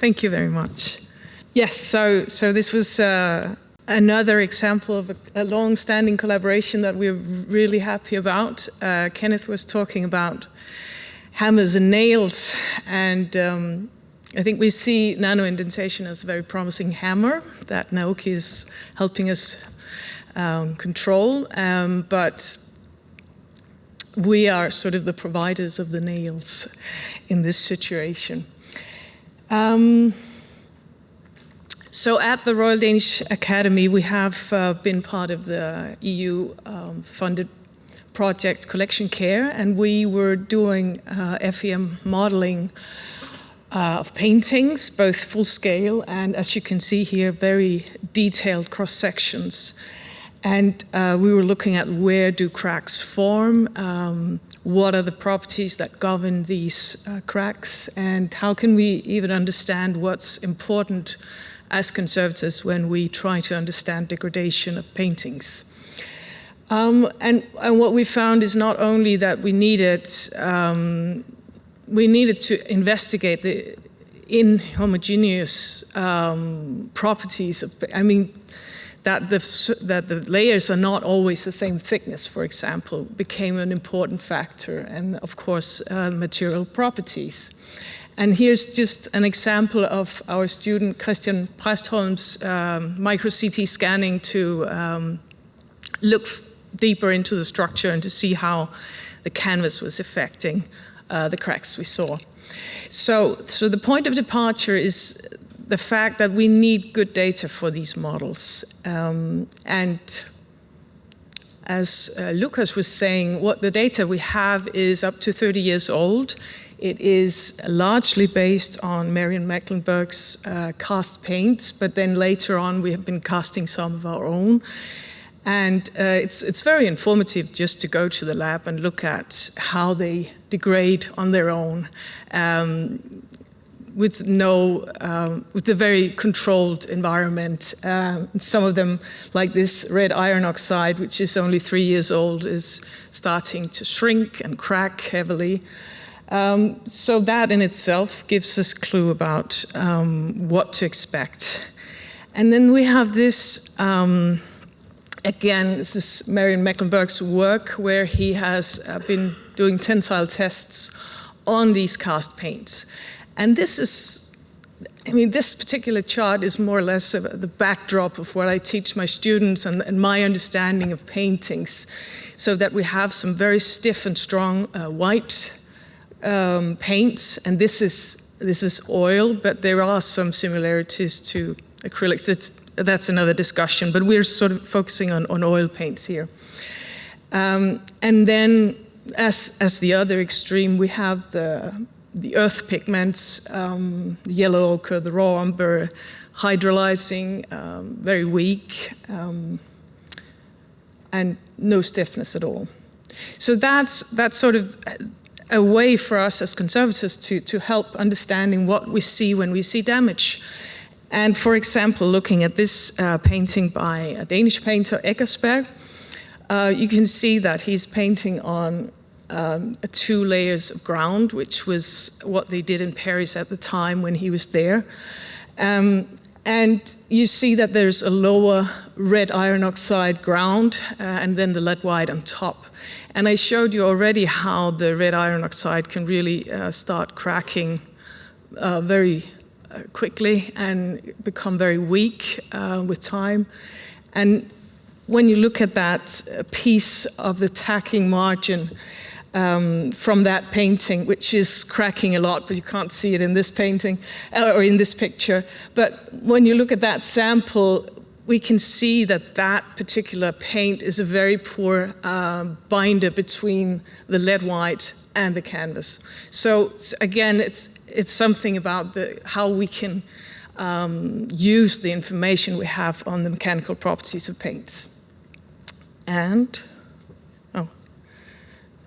Thank you very much. Yes, so this was another example of a long-standing collaboration that we're really happy about. Kenneth was talking about hammers and nails, and I think we see nanoindentation as a very promising hammer that Naoki is helping us control, but we are sort of the providers of the nails in this situation. So at the Royal Danish Academy, we have been part of the EU-funded project Collection Care, and we were doing FEM modeling of paintings, both full scale and, as you can see here, very detailed cross sections. And we were looking at where do cracks form, what are the properties that govern these cracks, and how can we even understand what's important as conservators when we try to understand degradation of paintings. And what we found is not only that we needed to investigate the inhomogeneous properties of, that the layers are not always the same thickness, for example, became an important factor, and of course, material properties. And here's just an example of our student Christian Præstholm's micro-CT scanning to look deeper into the structure and to see how the canvas was affecting the cracks we saw. So the point of departure is the fact that we need good data for these models. And as Lucas was saying, what the data we have is up to 30 years old. It is largely based on Marion Mecklenburg's cast paints, but then later on we have been casting some of our own. And it's very informative just to go to the lab and look at how they degrade on their own with a very controlled environment. Some of them, like this red iron oxide, which is only 3 years old, is starting to shrink and crack heavily. So that in itself gives us a clue about what to expect. And then we have this, again, this is Marion Mecklenburg's work where he has been doing tensile tests on these cast paints. And this is, this particular chart is more or less the backdrop of what I teach my students and my understanding of paintings, so that we have some very stiff and strong white paints, and this is oil, but there are some similarities to acrylics. That's another discussion, but we're sort of focusing on oil paints here. And then, as the other extreme, we have the earth pigments, the yellow ochre, the raw umber, hydrolyzing, very weak, and no stiffness at all. So that's sort of a way for us as conservators to help understanding what we see when we see damage. And for example, looking at this painting by a Danish painter, Eckersberg, you can see that he's painting on 2 layers of ground, which was what they did in Paris at the time when he was there. And you see that there's a lower red iron oxide ground and then the lead white on top. And I showed you already how the red iron oxide can really start cracking very quickly and become very weak with time. And when you look at that piece of the tacking margin from that painting, which is cracking a lot, but you can't see it in this painting or in this picture. But when you look at that sample, we can see that that particular paint is a very poor binder between the lead white and the canvas. So again, it's something about how we can use the information we have on the mechanical properties of paints. And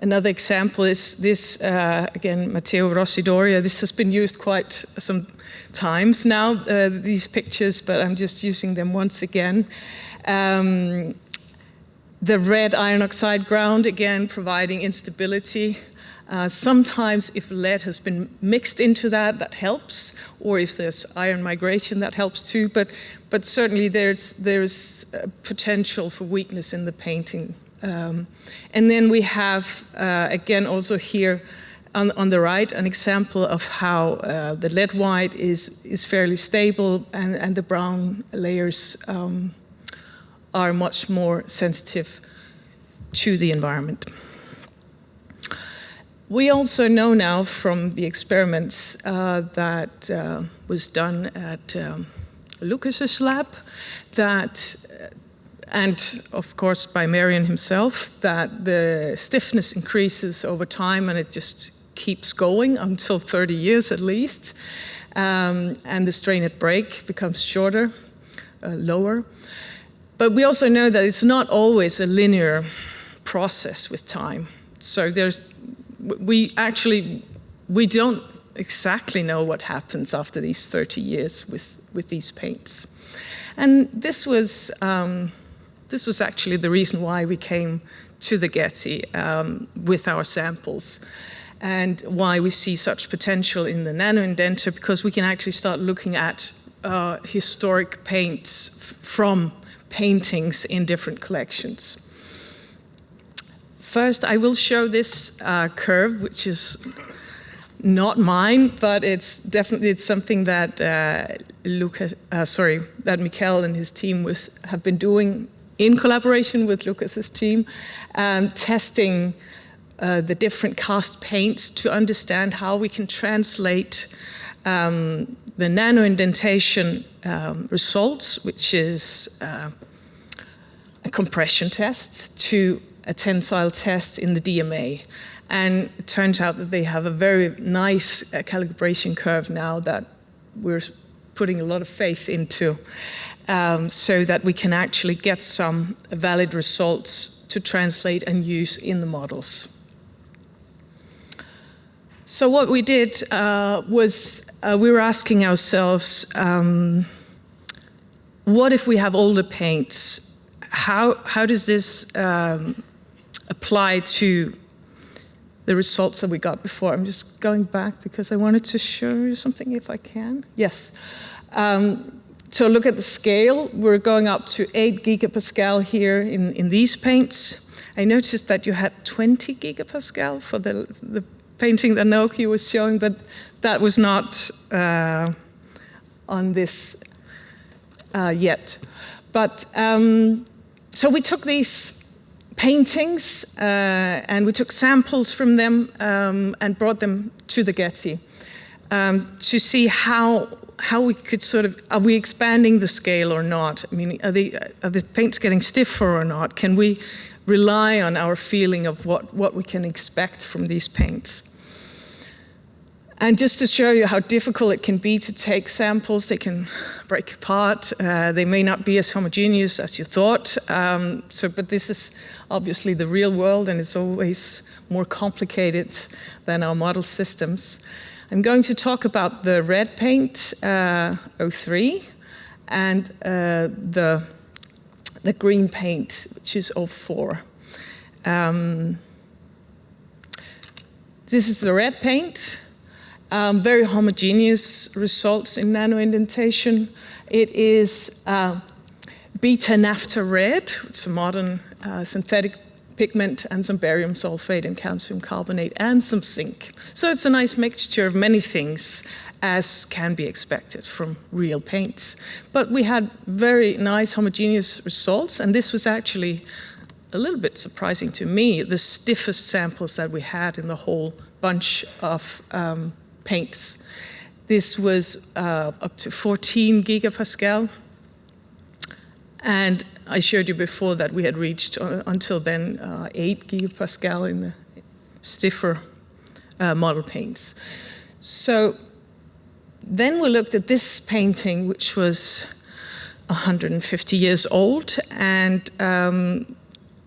another example is this, again, Matteo Rossi Doria. This has been used quite some times now, these pictures, but I'm just using them once again. The red iron oxide ground, again, providing instability. Sometimes if lead has been mixed into that, that helps, or if there's iron migration, that helps too, but certainly there's potential for weakness in the painting. And then we have, again, also here on the right, an example of how the lead white is fairly stable and the brown layers are much more sensitive to the environment. We also know now from the experiments that was done at Lucas's lab that, and of course by Marion himself, that the stiffness increases over time and it just keeps going until 30 years at least. And the strain at break becomes shorter, lower. But we also know that it's not always a linear process with time. So we don't exactly know what happens after these 30 years with these paints. And this was actually the reason why we came to the Getty with our samples, and why we see such potential in the nano-indenter, because we can actually start looking at historic paints from paintings in different collections. First, I will show this curve, which is not mine, but it's something that that Mikael and his team have been doing in collaboration with Lucas's team, testing the different cast paints to understand how we can translate the nano-indentation results, which is a compression test, to a tensile test in the DMA. And it turns out that they have a very nice calibration curve now that we're putting a lot of faith into, so that we can actually get some valid results to translate and use in the models. So what we did was we were asking ourselves, what if we have older paints? How does this apply to the results that we got before? I'm just going back because I wanted to show you something if I can. Yes. So look at the scale. We're going up to 8 gigapascal here in these paints. I noticed that you had 20 gigapascal for the painting that Naoki was showing, but that was not on this yet. But so we took these paintings and we took samples from them and brought them to the Getty to see how we could sort of, are we expanding the scale or not? I mean, are the paints getting stiffer or not? Can we rely on our feeling of what we can expect from these paints? And just to show you how difficult it can be to take samples, they can break apart. They may not be as homogeneous as you thought. But this is obviously the real world, and it's always more complicated than our model systems. I'm going to talk about the red paint, 03, and the green paint, which is 04. This is the red paint. Very homogeneous results in nano-indentation. It is beta-naphtha red. It's a modern synthetic pigment, and some barium sulfate and calcium carbonate, and some zinc. So it's a nice mixture of many things, as can be expected from real paints. But we had very nice homogeneous results, and this was actually a little bit surprising to me, the stiffest samples that we had in the whole bunch of paints. This was up to 14 gigapascal. And I showed you before that we had reached, until then, 8 gigapascal in the stiffer model paints. So then we looked at this painting, which was 150 years old. And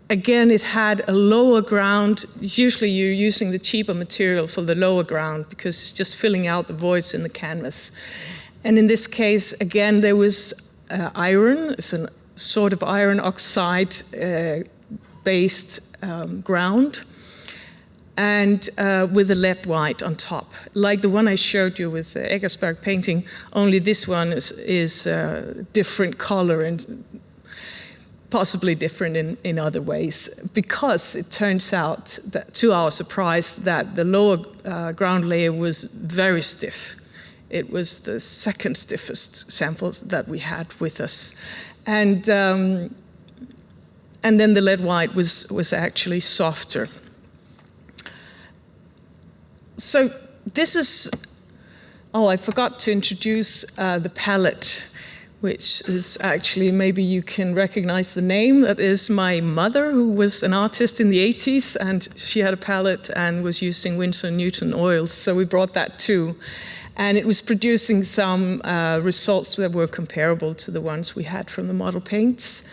again, it had a lower ground. Usually you're using the cheaper material for the lower ground because it's just filling out the voids in the canvas. And in this case, again, there was iron. It's a sort of iron oxide based ground. and with a lead white on top, like the one I showed you with the Eggersberg painting, only this one is different color and possibly different in other ways, because it turns out that, to our surprise, that the lower ground layer was very stiff. It was the second stiffest samples that we had with us. And then the lead white was actually softer. So this is, oh, I forgot to introduce the palette, which is actually, maybe you can recognize the name. That is my mother, who was an artist in the 80s, and she had a palette and was using Winsor & Newton oils, so we brought that too. And it was producing some results that were comparable to the ones we had from the model paints.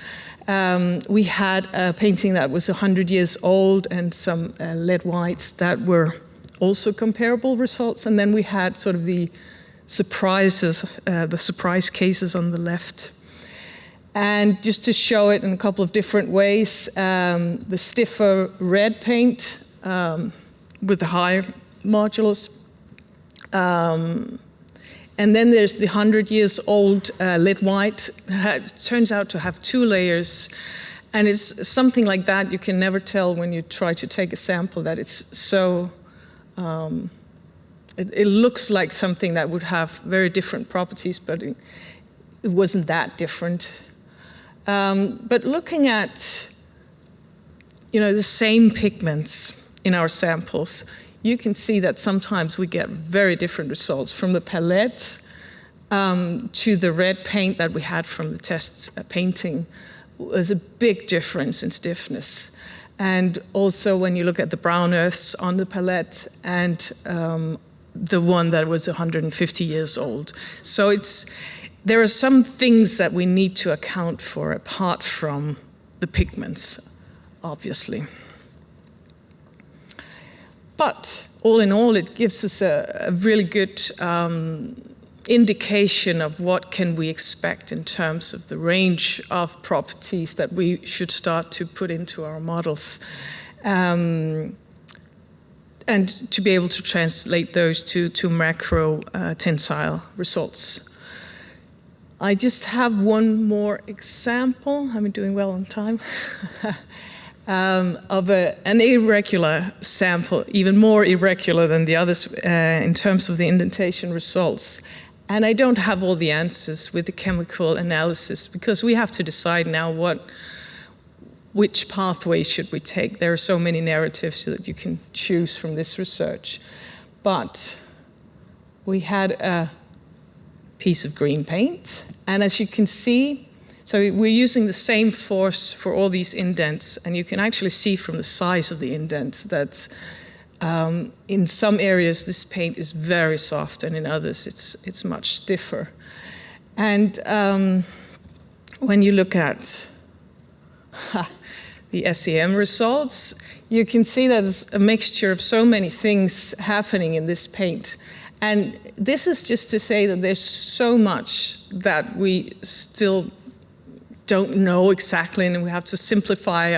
We had a painting that was 100 years old and some lead whites that were also comparable results. And then we had sort of the surprises, the surprise cases on the left. And just to show it in a couple of different ways, the stiffer red paint with the higher modulus. And then there's the 100 years old lead white that turns out to have 2 layers. And it's something like that you can never tell when you try to take a sample, that it's so, it looks like something that would have very different properties, but it wasn't that different. But looking at, the same pigments in our samples, you can see that sometimes we get very different results. From the palette to the red paint that we had from the test painting, was a big difference in stiffness. And also when you look at the brown earths on the palette and the one that was 150 years old. So there are some things that we need to account for apart from the pigments, obviously. But all in all, it gives us a really good indication of what can we expect in terms of the range of properties that we should start to put into our models. And to be able to translate those to macro tensile results. I just have one more example. I'm doing well on time. Of an irregular sample, even more irregular than the others in terms of the indentation results. And I don't have all the answers with the chemical analysis, because we have to decide now which pathway should we take. There are so many narratives that you can choose from this research. But we had a piece of green paint, and as you can see, so we're using the same force for all these indents, and you can actually see from the size of the indent that in some areas this paint is very soft, and in others it's much stiffer. And when you look at the SEM results, you can see that there's a mixture of so many things happening in this paint. And this is just to say that there's so much that we still don't know exactly, and we have to simplify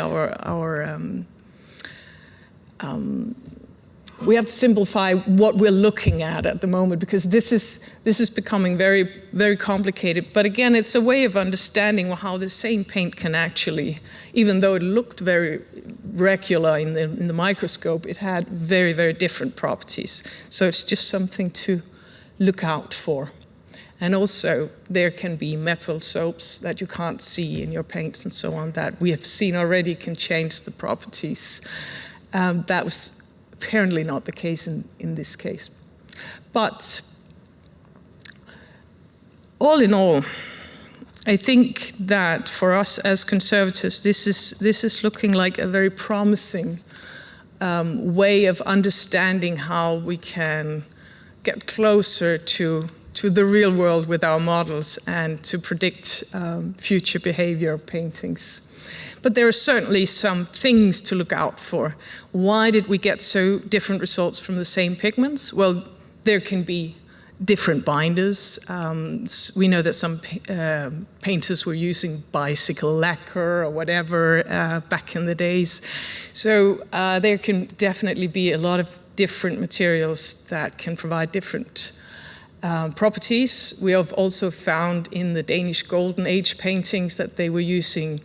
we have to simplify what we're looking at the moment, because this is becoming very, very complicated. But again, it's a way of understanding how the same paint can actually, even though it looked very regular in the microscope, it had very, very different properties. So it's just something to look out for. And also, there can be metal soaps that you can't see in your paints and so on that we have seen already can change the properties. That was apparently not the case in this case. But all in all, I think that for us as conservators, this is looking like a very promising way of understanding how we can get closer to the real world with our models and to predict future behavior of paintings. But there are certainly some things to look out for. Why did we get so different results from the same pigments? Well, there can be different binders. We know that some painters were using bicycle lacquer or whatever back in the days. So there can definitely be a lot of different materials that can provide different properties. We have also found in the Danish Golden Age paintings that they were using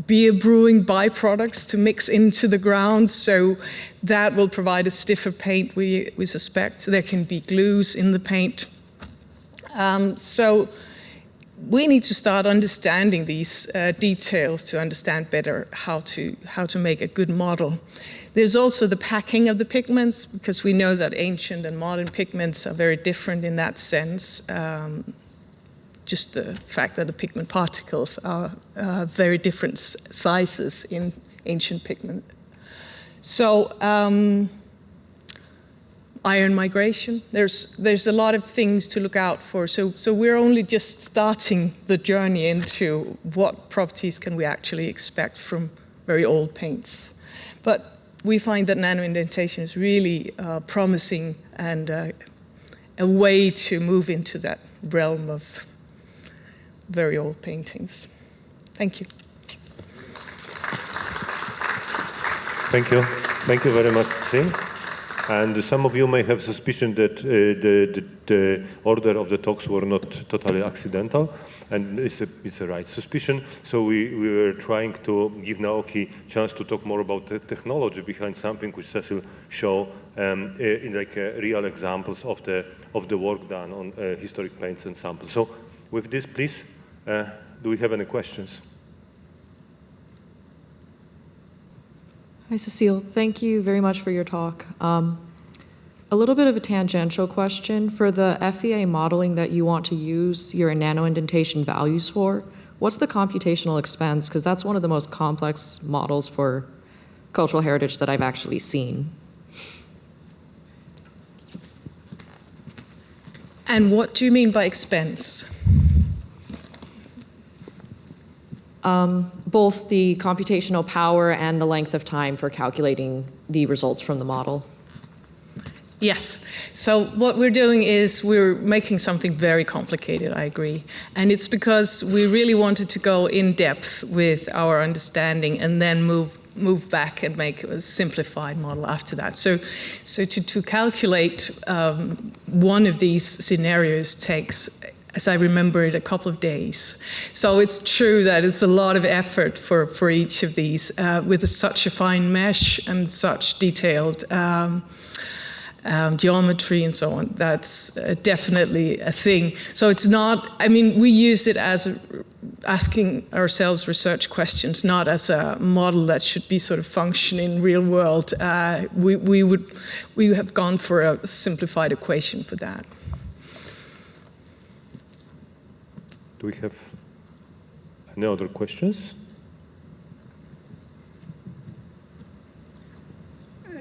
beer brewing byproducts to mix into the ground, so that will provide a stiffer paint, we suspect. There can be glues in the paint. So we need to start understanding these details to understand better how to make a good model. There's also the packing of the pigments, because we know that ancient and modern pigments are very different in that sense. Just the fact that the pigment particles are very different sizes in ancient pigment. So iron migration, there's a lot of things to look out for. So we're only just starting the journey into what properties can we actually expect from very old paints. But we find that nanoindentation is really promising and a way to move into that realm of very old paintings. Thank you. Thank you. Thank you very much, Cecil. And some of you may have suspicion that the order of the talks were not totally accidental, and it's a right suspicion. So we were trying to give Naoki a chance to talk more about the technology behind something which Cecil showed in like real examples of the work done on historic paints and samples. So with this, please, do we have any questions? Hi, Cecile. Thank you very much for your talk. A little bit of a tangential question. For the FEA modeling that you want to use your nanoindentation values for, what's the computational expense? Because that's one of the most complex models for cultural heritage that I've actually seen. And what do you mean by expense? Both the computational power and the length of time for calculating the results from the model. Yes. So what we're doing is we're making something very complicated, I agree. And it's because we really wanted to go in depth with our understanding and then move back and make a simplified model after that. So to calculate one of these scenarios takes, as I remember it, a couple of days. So it's true that it's a lot of effort for each of these with such a fine mesh and such detailed geometry and so on. That's definitely a thing. So it's not, I mean, we use it as asking ourselves research questions, not as a model that should be sort of functioning in real world. We have gone for a simplified equation for that. Do we have any other questions?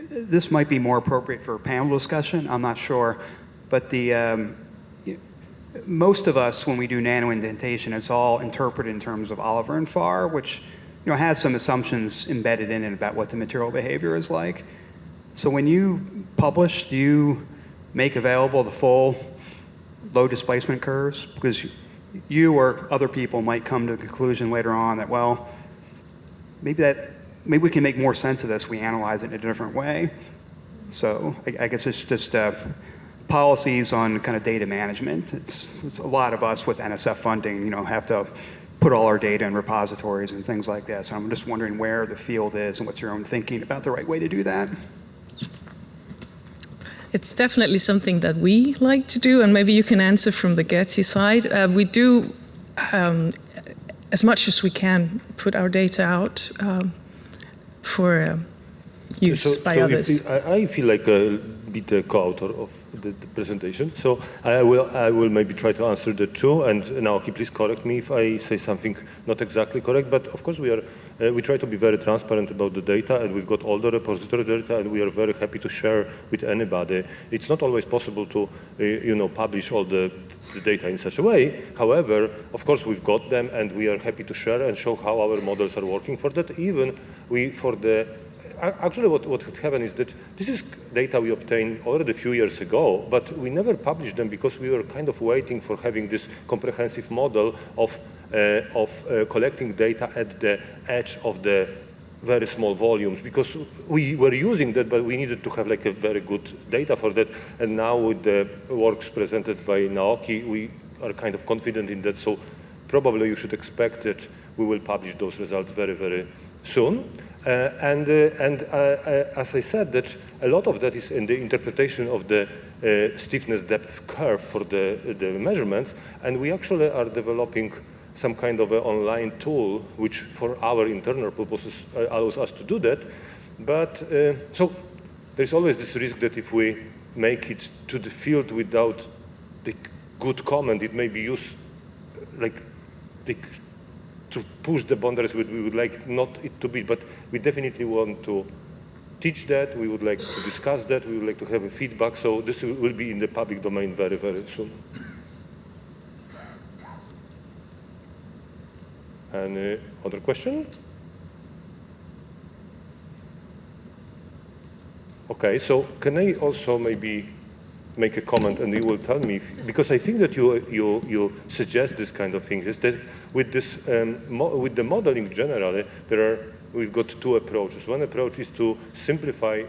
This might be more appropriate for a panel discussion, I'm not sure. But most of us, when we do nanoindentation, it's all interpreted in terms of Oliver and Farr, which has some assumptions embedded in it about what the material behavior is like. So when you publish, do you make available the full low displacement curves? Because you or other people might come to the conclusion later on that, well, maybe we can make more sense of this if we analyze it in a different way. So I guess it's just policies on kind of data management. It's a lot of us with NSF funding, have to put all our data in repositories and things like that. So I'm just wondering where the field is and what's your own thinking about the right way to do that. It's definitely something that we like to do, and maybe you can answer from the Getty side. We do, as much as we can, put our data out for use by others. I feel like a bit a co-author of the presentation, so I will maybe try to answer the two. And Naoki, please correct me if I say something not exactly correct. But of course, we try to be very transparent about the data, and we've got all the repository data, and we are very happy to share with anybody. It's not always possible to, publish all the data in such a way. However, of course, we've got them, and we are happy to share and show how our models are working for that. Even actually what would happen is that this is data we obtained already a few years ago, but we never published them because we were kind of waiting for having this comprehensive model of collecting data at the edge of the very small volumes, because we were using that, but we needed to have like a very good data for that. And now with the works presented by Naoki, we are kind of confident in that. So probably you should expect that we will publish those results very, very soon. As I said, that a lot of that is in the interpretation of the stiffness depth curve for the measurements. And we actually are developing some kind of an online tool, which for our internal purposes allows us to do that. But so there's always this risk that if we make it to the field without the good comment, it may be used like to push the boundaries we would like not it to be. But we definitely want to teach that. We would like to discuss that. We would like to have a feedback. So this will be in the public domain very, very soon. Any other question? Okay, so can I also maybe make a comment, and you will tell me, because I think that you suggest this kind of thing, is that with this with the modeling generally, we've got two approaches. One approach is to simplify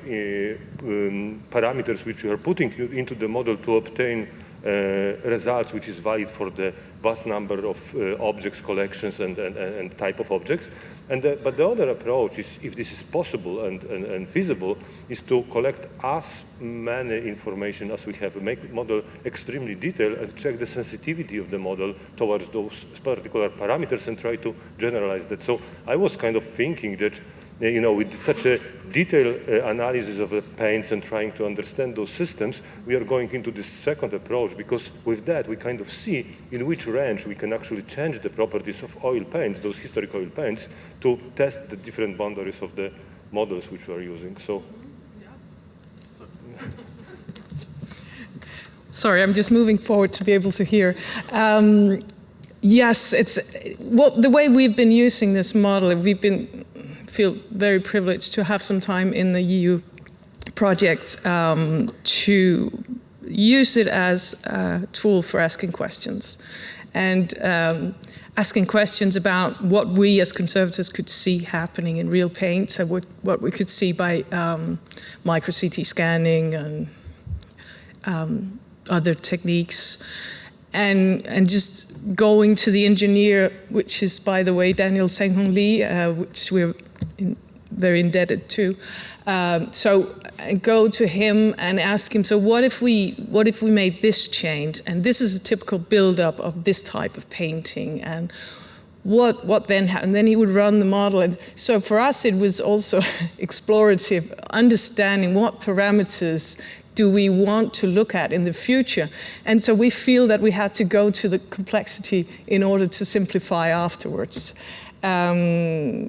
parameters which you are putting into the model to obtain results which is valid for the vast number of objects, collections, and type of objects. But the other approach is, if this is possible and feasible, is to collect as many information as we have, make the model extremely detailed, and check the sensitivity of the model towards those particular parameters and try to generalize that. So I was kind of thinking that, you know, with such a detailed analysis of the paints and trying to understand those systems, we are going into this second approach, because with that we kind of see in which range we can actually change the properties of oil paints, those historic oil paints, to test the different boundaries of the models which we are using. So. Sorry, I'm just moving forward to be able to hear. Yes, the way we've been using this model, feel very privileged to have some time in the EU project to use it as a tool for asking questions, and asking questions about what we as conservators could see happening in real paints, and what we could see by micro CT scanning and other techniques. And just going to the engineer, which is, by the way, Daniel Senghong Lee, which we're very indebted to. So go to him and ask him, so what if we made this change? And this is a typical build-up of this type of painting. And what then happened? And then he would run the model. And so for us, it was also explorative, understanding what parameters do we want to look at in the future. And so we feel that we had to go to the complexity in order to simplify afterwards.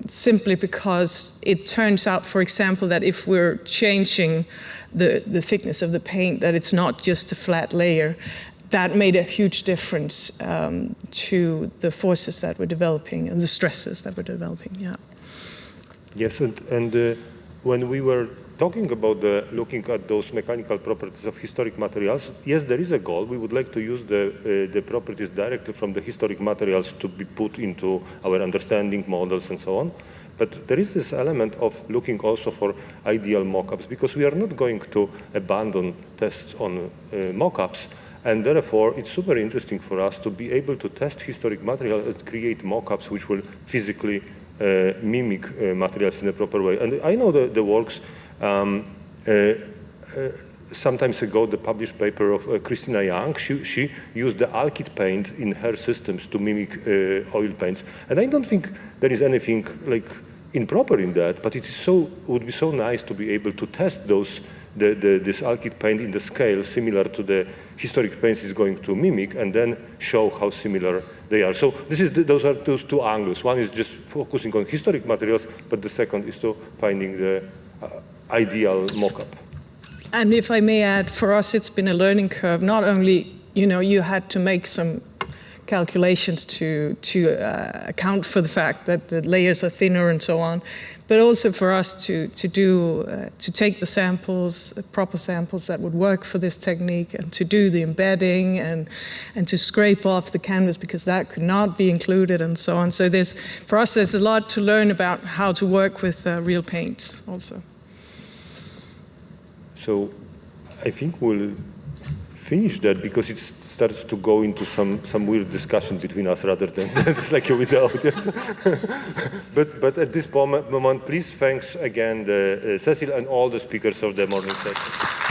Simply because it turns out, for example, that if we're changing the thickness of the paint, that it's not just a flat layer, that made a huge difference to the forces that we're developing and the stresses that we're developing, yeah. Yes, and when we were talking about looking at those mechanical properties of historic materials, yes, there is a goal. We would like to use the properties directly from the historic materials to be put into our understanding models and so on. But there is this element of looking also for ideal mock-ups, because we are not going to abandon tests on mock-ups, and therefore it's super interesting for us to be able to test historic materials and create mock-ups which will physically mimic materials in a proper way. And I know the works. Sometimes ago, the published paper of Christina Young, she used the alkyd paint in her systems to mimic oil paints. And I don't think there is anything like improper in that, but it would be so nice to be able to test this alkyd paint in the scale similar to the historic paints is going to mimic, and then show how similar they are. So those are those two angles. One is just focusing on historic materials, but the second is to finding the ideal mock-up. And if I may add, for us it's been a learning curve. Not only, you had to make some calculations to account for the fact that the layers are thinner and so on, but also for us to take the samples, proper samples that would work for this technique, and to do the embedding and to scrape off the canvas because that could not be included and so on. So for us, there's a lot to learn about how to work with real paints also. So I think we'll finish that because it starts to go into some weird discussion between us rather than just like with the audience. but at this moment, please thanks again Cecil and all the speakers of the morning session.